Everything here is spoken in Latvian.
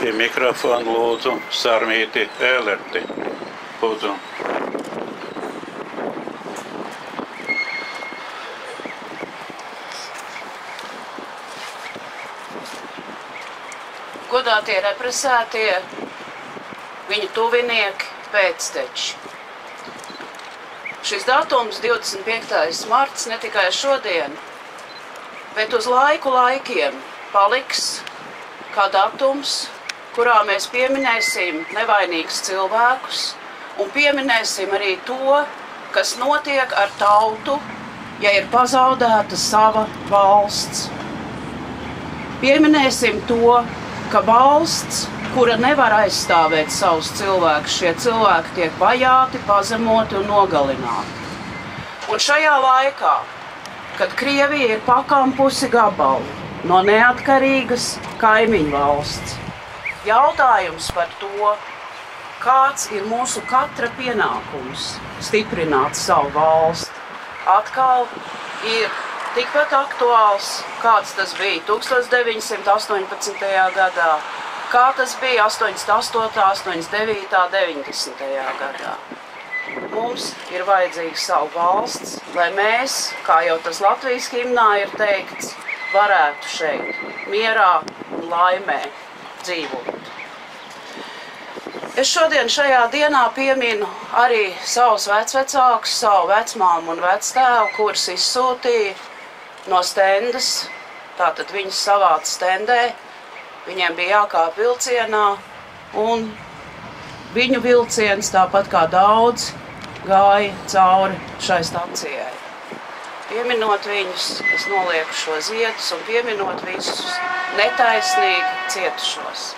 Pie mikrofona lūdzu Sarmīti Ēlerti. Lūdzu. Godātie represētie, viņu tuvinieki, pēcteči. Šis datums, 25. marts, ne tikai šodien, bet uz laikiem paliks kā datums, kurā mēs pieminēsim nevainīgus cilvēkus un pieminēsim arī to, kas notiek ar tautu, ja ir pazaudēta sava valsts. Pieminēsim to, ka valsts, kura nevar aizstāvēt savus cilvēkus, šie cilvēki tiek vajāti, pazemoti un nogalināti. Un šajā laikā, kad Krievija ir pakampusi gabalu no neatkarīgas kaimiņu valsts, jautājums par to, kāds ir mūsu katra pienākums stiprināt savu valsti, atkal ir tikpat aktuāls, kāds tas bija 1918. gadā, kā tas bija 88., 89., 90. gadā. Mums ir vajadzīga savu valsts, lai mēs, kā jau tas Latvijas himnā ir teikts, varētu šeit mierā un laimē dzīvot. Es šodien šajā dienā pieminu arī savus vecvecākus, savu vecmāmu un vectēvu, kurus izsūtīja no stendas, tātad viņus savāca stendē, viņiem bija jākāp vilcienā, un viņu vilciens, tāpat kā daudz, gāja cauri šai stacijai. Pieminot viņus, es nolieku šo ziedus un pieminot visus netaisnīgi cietušos.